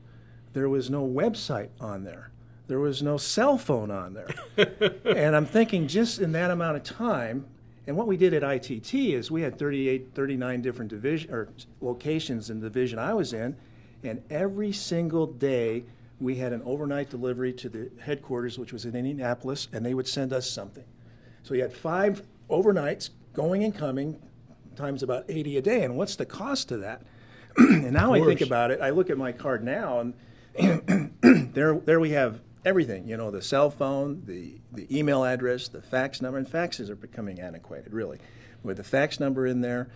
There was no website on there. There was no cell phone on there. And I'm thinking just in that amount of time, and what we did at ITT is we had 39 different locations in the division I was in, and every single day we had an overnight delivery to the headquarters, which was in Indianapolis, and they would send us something. So you had 5 overnights going and coming, times about 80 a day. And what's the cost of that? And now I think about it, I look at my card now, and there we have everything, you know, the cell phone, the email address, the fax number, and faxes are becoming antiquated, really, with the fax number in there.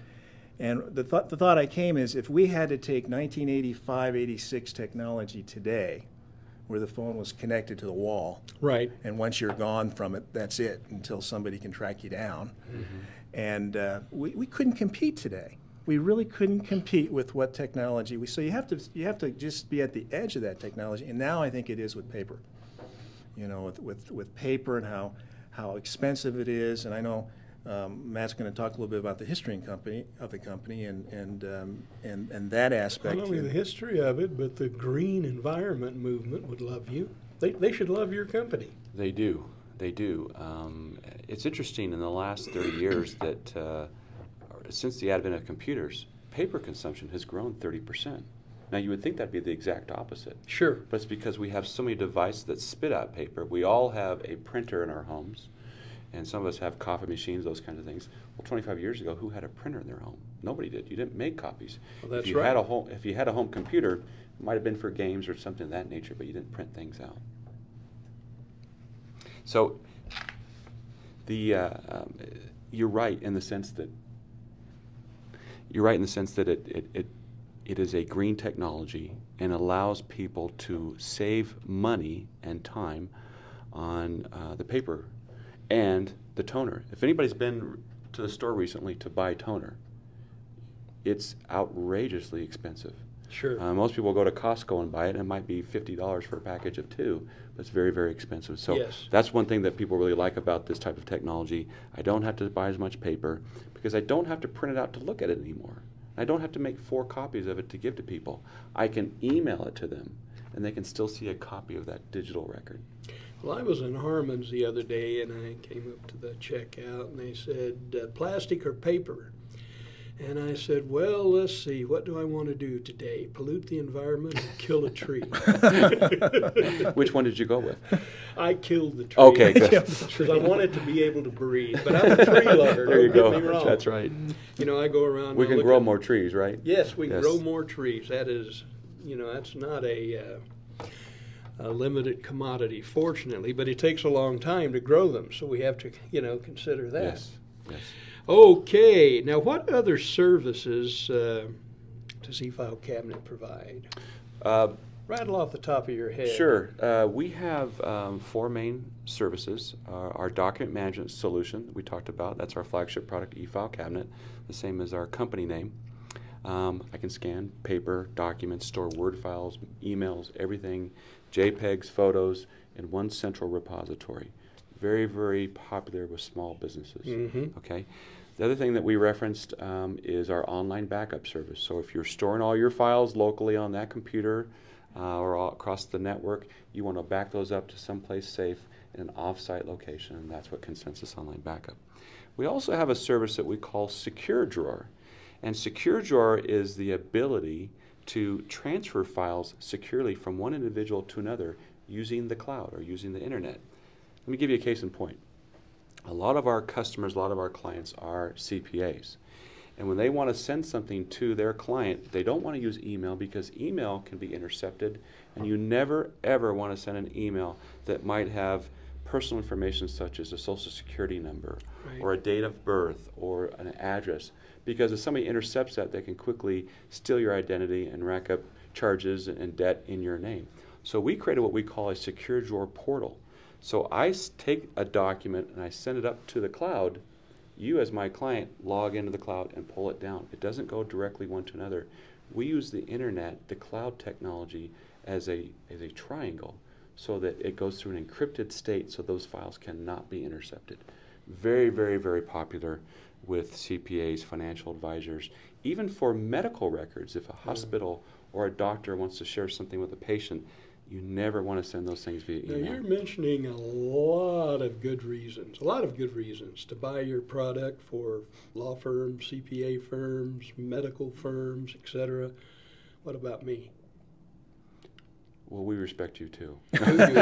And the thought I came is if we had to take 1985, 86 technology today, where the phone was connected to the wall, right, and once you're gone from it, that's it, until somebody can track you down. And we couldn't compete today. We really couldn't compete with what technology so you have to just be at the edge of that technology. And now I think it is with paper. You know, with paper and how expensive it is. And I know Matt's going to talk a little bit about the history of the company and that aspect. Not only the history of it, but the green environment movement would love you. They should love your company. They do. They do. It's interesting in the last 30 years that since the advent of computers, paper consumption has grown 30%. Now, you would think that'd be the exact opposite. Sure. But it's because we have so many devices that spit out paper. We all have a printer in our homes, and some of us have coffee machines, those kinds of things. Well, 25 years ago, who had a printer in their home? Nobody did. You didn't make copies. Well, that's if you right. If you had a home computer, it might have been for games or something of that nature, but you didn't print things out. So you're right in the sense that it is a green technology and allows people to save money and time on the paper and the toner. If anybody's been to the store recently to buy toner, it's outrageously expensive. Sure. Most people go to Costco and buy it, and it might be $50 for a package of 2, but it's very, very expensive. So yes, that's one thing that people really like about this type of technology. I don't have to buy as much paper because I don't have to print it out to look at it anymore. I don't have to make 4 copies of it to give to people. I can email it to them, and they can still see a copy of that digital record. Well, I was in Harmon's the other day, and I came up to the checkout, and they said, plastic or paper? And I said, well, let's see, what do I want to do today? Pollute the environment or kill a tree? Which one did you go with? I killed the tree. Okay, good. Because I wanted to be able to breathe. But I'm a tree lover. There you Don't go. get me wrong. That's right. You know, I go around. We can grow more trees, right? Yes, we can grow more trees. That is, you know, that's not a limited commodity, fortunately, but it takes a long time to grow them. So we have to, you know, consider that. Yes, yes. Okay, now what other services does eFileCabinet provide? Rattle off the top of your head. Sure. We have 4 main services. Our document management solution that we talked about, that's our flagship product, eFileCabinet, the same as our company name. I can scan paper, documents, store Word files, emails, everything, JPEGs, photos, in one central repository. Very, very popular with small businesses. Mm-hmm. Okay. The other thing that we referenced is our online backup service. So if you're storing all your files locally on that computer or all across the network, you want to back those up to someplace safe in an off-site location, and that's what Consensus Online Backup. We also have a service that we call Secure Drawer. And Secure Drawer is the ability to transfer files securely from one individual to another using the cloud or using the internet. Let me give you a case in point. A lot of our customers, a lot of our clients are CPAs. And when they want to send something to their client, they don't want to use email because email can be intercepted, and you never ever want to send an email that might have personal information such as a social security number or a date of birth or an address, because if somebody intercepts that, they can quickly steal your identity and rack up charges and debt in your name. So we created what we call a Secure Drawer portal. So I take a document and I send it up to the cloud. You as my client log into the cloud and pull it down. It doesn't go directly one to another. We use the internet, the cloud technology, as a triangle so that it goes through an encrypted state so those files cannot be intercepted. Very, very, very popular with CPAs, financial advisors, even for medical records. If a hospital or a doctor wants to share something with a patient, you never want to send those things via email. Now, you're mentioning a lot of good reasons to buy your product for law firms, CPA firms, medical firms, etc. What about me? Well, we respect you too. Can I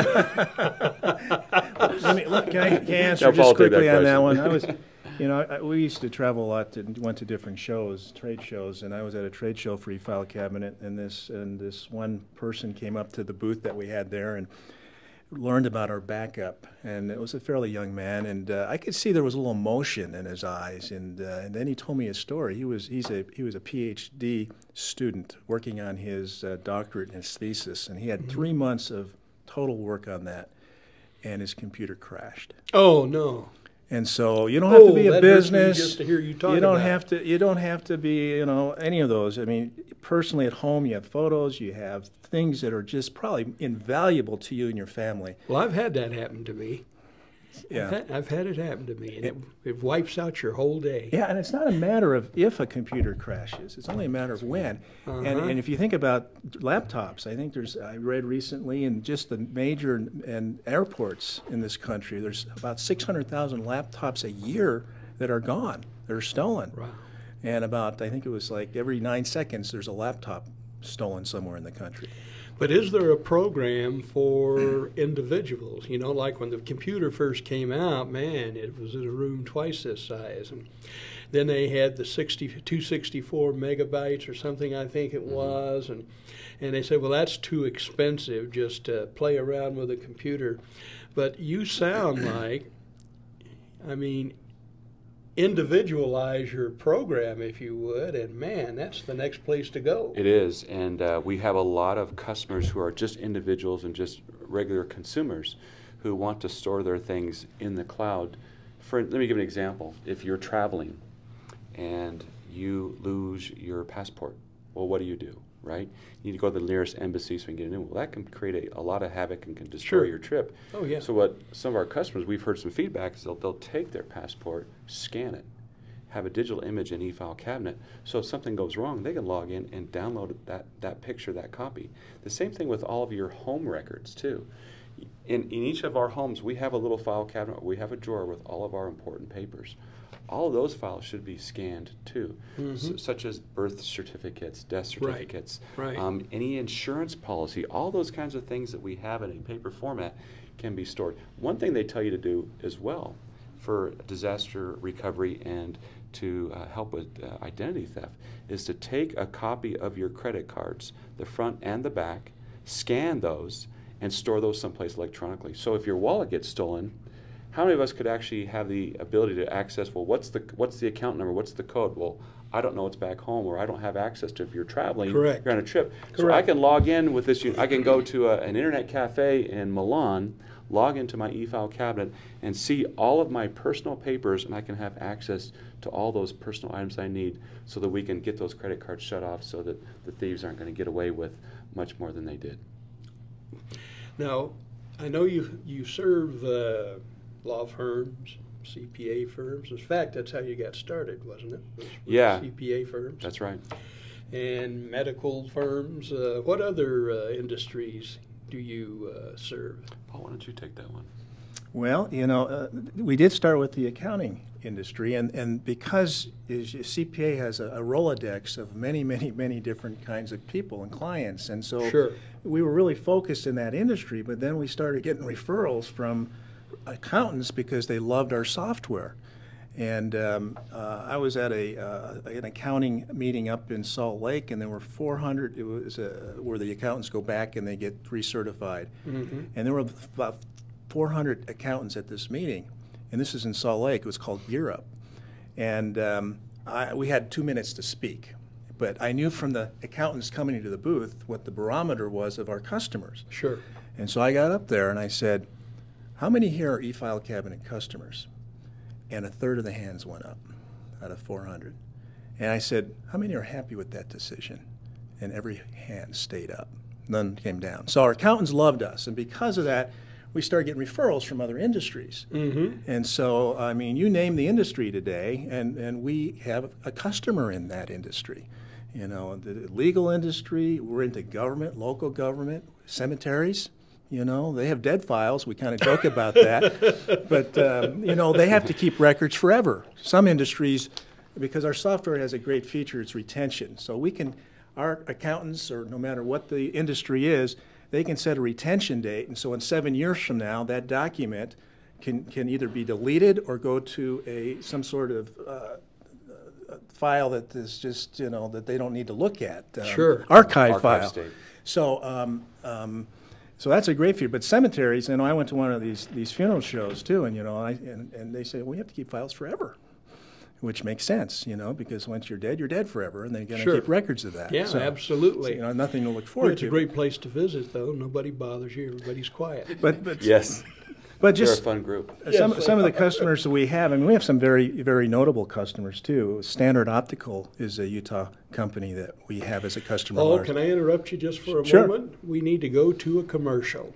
answer just quickly on that one? I was, we used to travel a lot and went to different shows, trade shows, and I was at a trade show for eFileCabinet, and this one person came up to the booth that we had there and learned about our backup, and it was a fairly young man, and I could see there was a little emotion in his eyes, and then he told me his story. He was a PhD student working on his doctorate and his thesis, and he had 3 months of total work on that, and his computer crashed. Oh no! And so you don't have to be a business. Just to hear you talk you don't about have to. You don't have to be, any of those. I mean, personally at home, you have photos, you have things that are just probably invaluable to you and your family. Well, I've had that happen to me. Yeah, I've had it happen to me, and it wipes out your whole day. Yeah, and it's not a matter of if a computer crashes; it's only a matter of when. And if you think about laptops, I think I read recently in just the major and airports in this country, there's about 600,000 laptops a year that are gone, that are stolen. Wow. And I think it was like every 9 seconds, there's a laptop stolen somewhere in the country. But is there a program for individuals? Like when the computer first came out, man, it was in a room twice this size. And then they had the 264 megabytes or something, I think it was. And they said, well, that's too expensive just to play around with a computer. But you sound like, individualize your program, if you would, and man, that's the next place to go. It is, and we have a lot of customers who are just individuals and just regular consumers who want to store their things in the cloud. Let me give an example. If you're traveling and you lose your passport, well, what do? Right? You need to go to the nearest embassy so you can get a new one. Well, that can create a lot of havoc and can destroy your trip. Oh, yeah. So what some of our customers, we've heard some feedback, is they'll take their passport, scan it, have a digital image in eFileCabinet, so if something goes wrong, they can log in and download that picture, that copy. The same thing with all of your home records, too. In each of our homes, we have a little file cabinet, we have a drawer with all of our important papers. All of those files should be scanned too, such as birth certificates, death certificates, any insurance policy, all those kinds of things that we have in a paper format can be stored. One thing they tell you to do as well for disaster recovery and to help with identity theft is to take a copy of your credit cards, the front and the back, scan those, and store those someplace electronically. So if your wallet gets stolen, how many of us could actually have the ability to access, well, what's the account number, what's the code? Well, I don't know it's back home, or I don't have access to it. If you're traveling, Correct. You're on a trip. Correct. So I can log in with this. I can go to an internet cafe in Milan, log into my eFileCabinet, and see all of my personal papers, and I can have access to all those personal items I need so that we can get those credit cards shut off so that the thieves aren't going to get away with much more than they did. Now, I know you serve law firms, CPA firms. In fact, that's how you got started, wasn't it? Was Yeah. CPA firms. That's right. And medical firms. What other industries do you serve? Paul, why don't you take that one? Well, we did start with the accounting industry, and because CPA has a Rolodex of many, many, many different kinds of people and clients, and so Sure. we were really focused in that industry, but then we started getting referrals from accountants because they loved our software. And I was at an accounting meeting up in Salt Lake, and there were 400. It was where the accountants go back and they get recertified. Mm-hmm. And there were about 400 accountants at this meeting, and this is in Salt Lake. It was called Gear Up, and we had 2 minutes to speak. But I knew from the accountants coming into the booth what the barometer was of our customers. Sure. And so I got up there and I said, "How many here are eFileCabinet customers?" And a third of the hands went up out of 400. And I said, "How many are happy with that decision?" And every hand stayed up. None came down. So our accountants loved us. And because of that, we started getting referrals from other industries. Mm-hmm. And so, I mean, you name the industry today, and we have a customer in that industry. The legal industry, we're into government, local government, cemeteries. They have dead files. We kind of joke about that. But, they have to keep records forever. Some industries, because our software has a great feature, it's retention. So our accountants, or no matter what the industry is, they can set a retention date. And so in 7 years from now, that document can either be deleted or go to some sort of file that is just, that they don't need to look at. Sure. Archive file. State. So that's a great feature. But cemeteries, I went to one of these funeral shows too, and and they say, we have to keep files forever, which makes sense, because once you're dead forever, and they're going to Sure. keep records of that. Yeah, So, absolutely. nothing to look forward It's to. a great place to visit, though. Nobody bothers you. Everybody's quiet. But Yes. but They're just a fun group. some of the customers that we have. We have some very, very notable customers too. Standard Optical is a Utah company that we have as a customer. of Oh, ours. can I interrupt you just for a Sure. moment? We need to go to a commercial.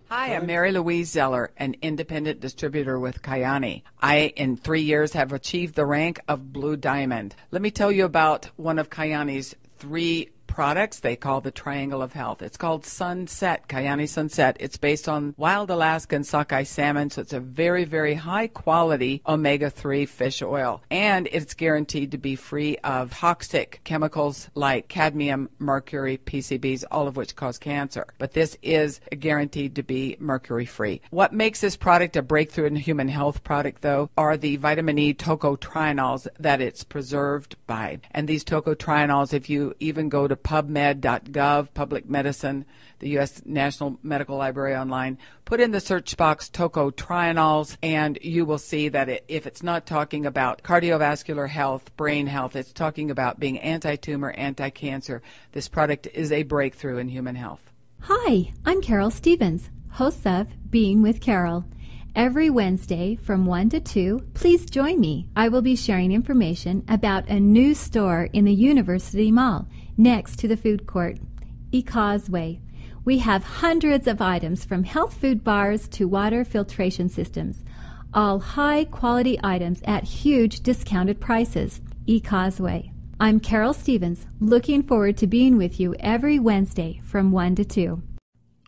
Hi, I'm Mary Louise Zeller, an independent distributor with Kayani. I, in 3 years, have achieved the rank of Blue Diamond. Let me tell you about one of Kayani's 3 products they call the Triangle of Health. It's called Sunset, Kayani Sunset. It's based on wild Alaskan sockeye salmon, so it's a very, very high quality omega-3 fish oil. And it's guaranteed to be free of toxic chemicals like cadmium, mercury, PCBs, all of which cause cancer. But this is guaranteed to be mercury-free. What makes this product a breakthrough in human health product, though, are the vitamin E tocotrienols that it's preserved by. And these tocotrienols, if you even go to PubMed.gov, Public Medicine, the U.S. National Medical Library online, put in the search box tocotrienols, and you will see that if it's not talking about cardiovascular health, brain health, it's talking about being anti-tumor, anti-cancer. This product is a breakthrough in human health. Hi, I'm Carol Stevens, host of Being with Carol. Every Wednesday from 1 to 2, please join me. I will be sharing information about a new store in the University Mall next to the food court, eCauseway. We have hundreds of items from health food bars to water filtration systems, all high-quality items at huge discounted prices. eCauseway. I'm Carol Stevens, looking forward to being with you every Wednesday from 1 to 2.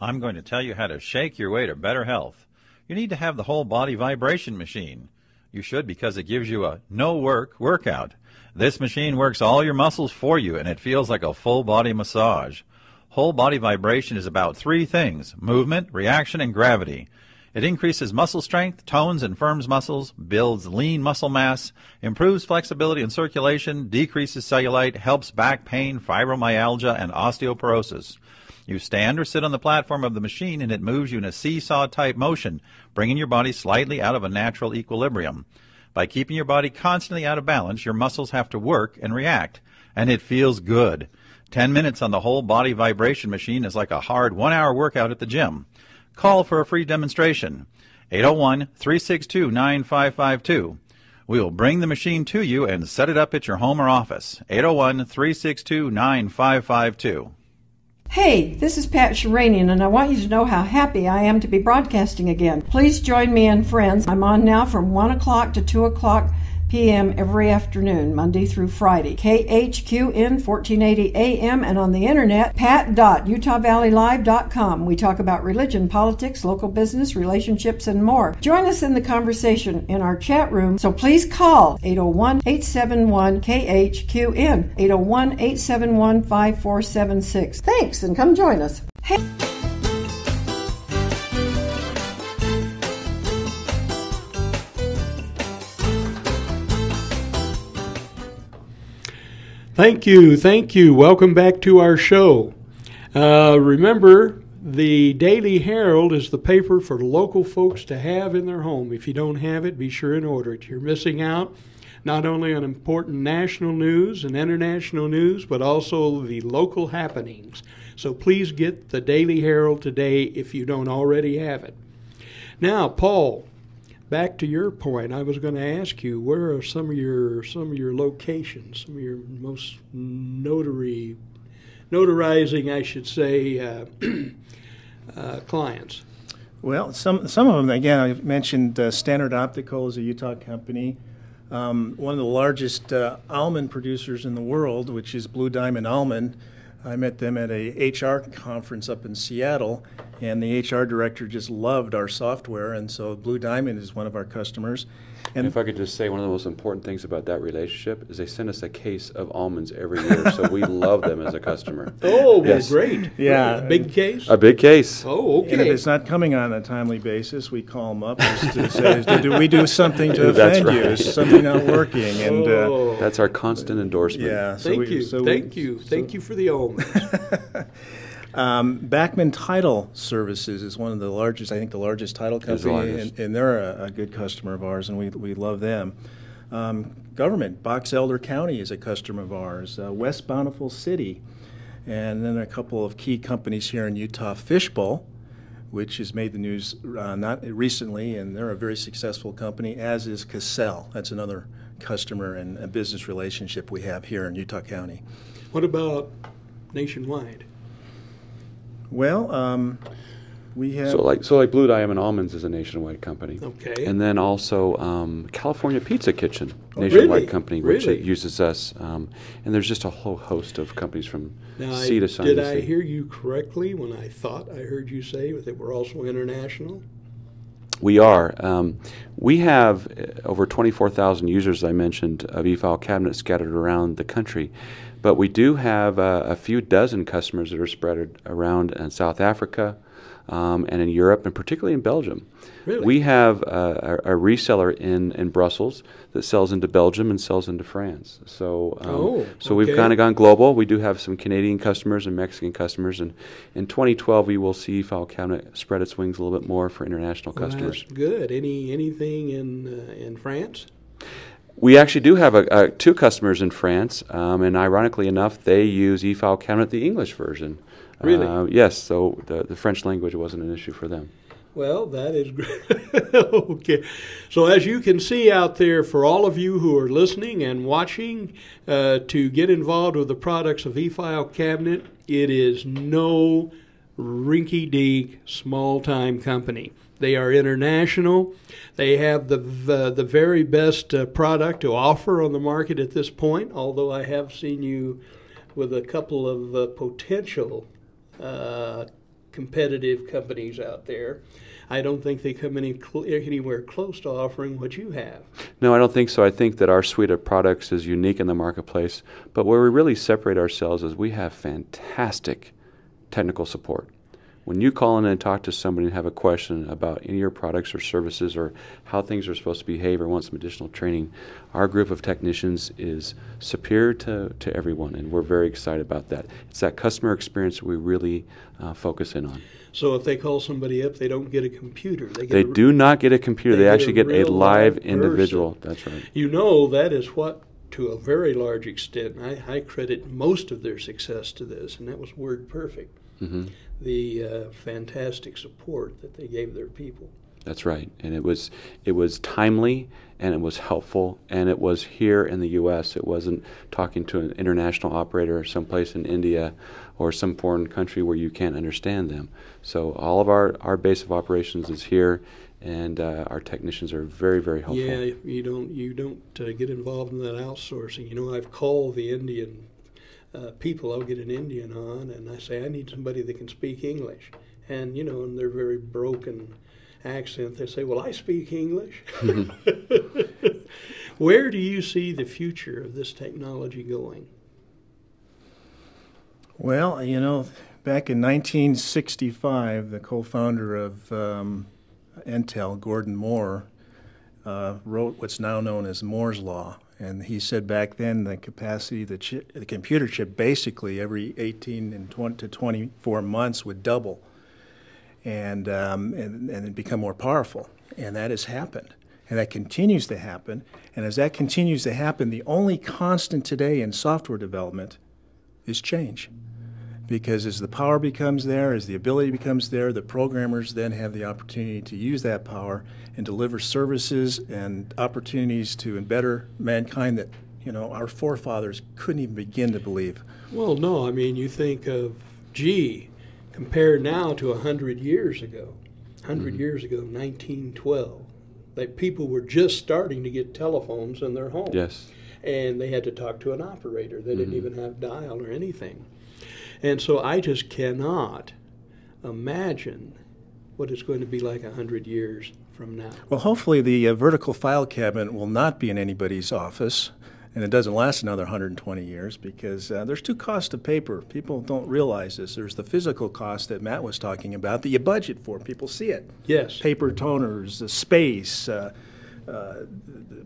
I'm going to tell you how to shake your way to better health. You need to have the whole body vibration machine. You should, because it gives you a no-work workout. This machine works all your muscles for you, and it feels like a full-body massage. Whole body vibration is about 3 things: movement, reaction, and gravity. It increases muscle strength, tones and firms muscles, builds lean muscle mass, improves flexibility and circulation, decreases cellulite, helps back pain, fibromyalgia, and osteoporosis. You stand or sit on the platform of the machine, and it moves you in a seesaw-type motion, bringing your body slightly out of a natural equilibrium. By keeping your body constantly out of balance, your muscles have to work and react, and it feels good. 10 minutes on the whole body vibration machine is like a hard 1-hour workout at the gym. Call for a free demonstration. 801-362-9552. We will bring the machine to you and set it up at your home or office. 801-362-9552. Hey, this is Pat Sheranian, and I want you to know how happy I am to be broadcasting again. Please join me and friends. I'm on now from 1 o'clock to 2 o'clock p.m. every afternoon, Monday through Friday. KHQN 1480 AM and on the internet, pat.utahvalleylive.com. We talk about religion, politics, local business, relationships, and more. Join us in the conversation in our chat room, so please call 801-871-KHQN, 801-871-5476. Thanks, and come join us. Hey. Thank you. Welcome back to our show. Remember, the Daily Herald is the paper for local folks to have in their home. If you don't have it, be sure and order it. You're missing out not only on important national news and international news, but also the local happenings. So please get the Daily Herald today if you don't already have it. Now, Paul, back to your point, I was going to ask you, where are some of your locations, some of your most notarizing, I should say, clients? Well, some of them, again, I mentioned Standard Optical is a Utah company. One of the largest almond producers in the world, which is Blue Diamond Almond. I met them at a HR conference up in Seattle, and the HR director just loved our software, and so Blue Diamond is one of our customers. And if I could just say, one of the most important things about that relationship is they send us a case of almonds every year, so we love them as a customer. Oh, yes. Great. Yeah. A big case? A big case. Oh, okay. And if it's not coming on a timely basis, we call them up just to say, do we do something to offend you? Is something not working? And that's our constant endorsement. Yeah. Thank you for the almonds. Backman Title Services is one of the largest, I think the largest title company, and they're a good customer of ours, and we love them. Government, Box Elder County is a customer of ours, West Bountiful City, and then a couple of key companies here in Utah, Fishbowl, which has made the news not recently, and they're a very successful company, as is Cassell. That's another customer and a business relationship we have here in Utah County. What about nationwide? Well, we have... So like Blue Diamond Almonds is a nationwide company. Okay. And then also California Pizza Kitchen, nationwide company, which uses us. And there's just a whole host of companies from sea to sun. Did I hear you correctly when I thought I heard you say that we're also international? We are. We have over 24,000 users, I mentioned, of eFileCabinet scattered around the country. But we do have a few dozen customers that are spread around in South Africa and in Europe, and particularly in Belgium. Really? We have a reseller in Brussels that sells into Belgium and sells into France. So, we've kind of gone global. We do have some Canadian customers and Mexican customers, and in 2012 we will see eFileCabinet spread its wings a little bit more for international customers. That's good. Anything in France? We actually do have two customers in France, and ironically enough, they use eFileCabinet, the English version. Really? Yes, so the French language wasn't an issue for them. Well, that is great. Okay. So as you can see out there, for all of you who are listening and watching, to get involved with the products of eFileCabinet, it is no rinky-dink, small-time company. They are international. They have the very best product to offer on the market at this point, although I have seen you with a couple of potential competitive companies out there. I don't think they come anywhere close to offering what you have. No, I don't think so. I think that our suite of products is unique in the marketplace, but where we really separate ourselves is we have fantastic technical support. When you call in and talk to somebody and have a question about any of your products or services or how things are supposed to behave or want some additional training, our group of technicians is superior to everyone, and we're very excited about that. It's that customer experience we really focus in on. So if they call somebody up, they don't get a computer. They do not get a computer. They actually get a live individual. That's right. You know, that is what, to a very large extent, I credit most of their success to this, and that was WordPerfect. Mm-hmm. The fantastic support that they gave their people. That's right. And it was timely, and it was helpful, and it was here in the U.S. It wasn't talking to an international operator someplace in India or some foreign country where you can't understand them. So all of our base of operations is here, and our technicians are very, very helpful. Yeah, you don't get involved in that outsourcing. You know, I've called the Indian people. I'll get an Indian on, and I say, I need somebody that can speak English. And, you know, in their very broken accent, they say, well, I speak English. Where do you see the future of this technology going? Well, you know, back in 1965, the co-founder of Intel, Gordon Moore, wrote what's now known as Moore's Law. And he said back then the capacity of the computer chip basically every 18 and 20 to 24 months would double and become more powerful. And that has happened. And that continues to happen. And as that continues to happen, the only constant today in software development is change. Because as the power becomes there, as the ability becomes there, the programmers then have the opportunity to use that power and deliver services and opportunities to better mankind that, you know, our forefathers couldn't even begin to believe. Well, no, I mean, you think of, compared now to 100 years ago, 100 years ago, 1912, that people were just starting to get telephones in their homes. Yes. And they had to talk to an operator. They didn't even have dial or anything. And so I just cannot imagine what it's going to be like 100 years from now. Well, hopefully the vertical file cabinet will not be in anybody's office, and it doesn't last another 120 years because there's two costs of paper. People don't realize this. There's the physical cost that Matt was talking about that you budget for. People see it. Yes. Paper toners, space,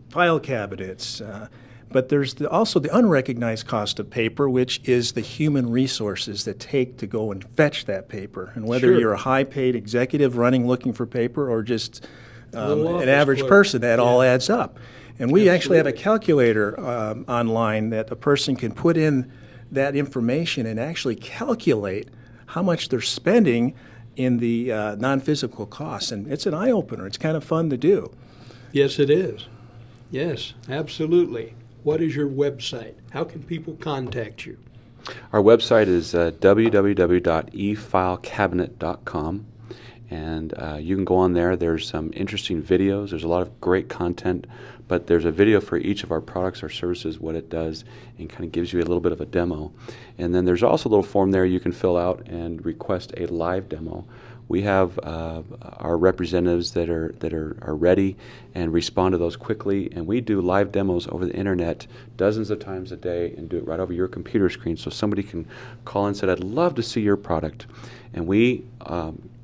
file cabinets. But there's also the unrecognized cost of paper, which is the human resources that take to go and fetch that paper. And whether you're a high-paid executive looking for paper or just an average person, that all adds up. And we actually have a calculator online that a person can put in that information and actually calculate how much they're spending in the non-physical costs. And it's an eye-opener. It's kind of fun to do. Yes, it is. Yes, absolutely. What is your website? How can people contact you? Our website is www.eFileCabinet.com, and you can go on there. There's some interesting videos. There's a lot of great content, but there's a video for each of our products or services, what it does, and kind of gives you a little bit of a demo. And then there's also a little form there you can fill out and request a live demo. We have our representatives that are ready and respond to those quickly, and we do live demos over the internet dozens of times a day and do it right over your computer screen, so somebody can call and say, I'd love to see your product. And we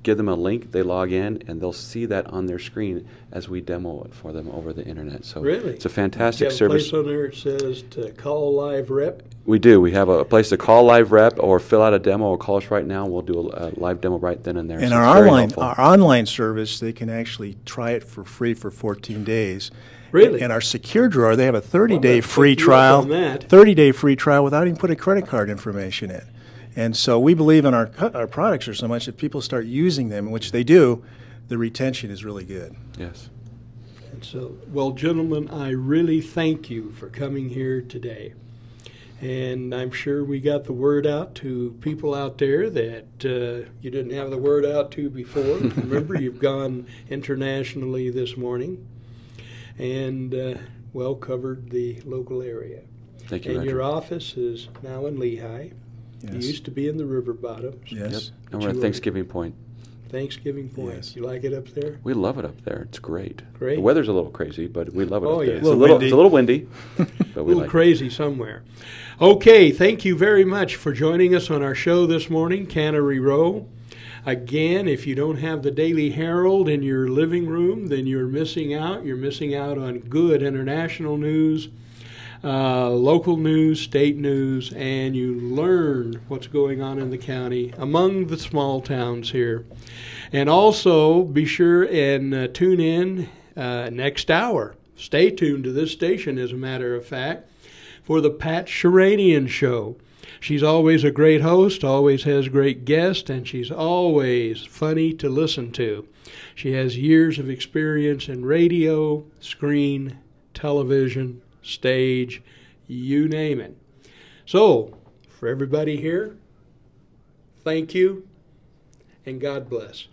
give them a link, they log in, and they'll see that on their screen as we demo it for them over the internet. So really? It's a fantastic you have service. A place on there that says to call live rep? We do. We have a place to call live rep or fill out a demo or call us right now, and we'll do a live demo right then and there. And so our online service, they can actually try it for free for 14 days. Really? And our secure drawer, they have a 30-day free trial. 30-day free trial without even putting credit card information in. And so we believe in our products are so much that people start using them, which they do, the retention is really good. Yes. And so, well, gentlemen, I really thank you for coming here today. And I'm sure we got the word out to people out there that you didn't have the word out to before. Remember, you've gone internationally this morning and well covered the local area. Thank you, And Roger. your office is now in Lehigh. Yes. You used to be in the River Bottoms. Yes. Yep. And we're at Thanksgiving Point. Thanksgiving Point. Yes. You like it up there? We love it up there. It's great. Great. The weather's a little crazy, but we love it up there. Yeah. It's a little windy, but a we little like crazy somewhere. Okay, thank you very much for joining us on our show this morning, Cannery Row. Again, if you don't have the Daily Herald in your living room, then you're missing out. You're missing out on good international news, local news, state news, and you learn what's going on in the county among the small towns here. And also be sure and tune in next hour. Stay tuned to this station, as a matter of fact, for the Pat Sheranian Show. She's always a great host, always has great guests, and she's always funny to listen to. She has years of experience in radio, screen, television, stage, you name it. So, for everybody here, thank you, and God bless.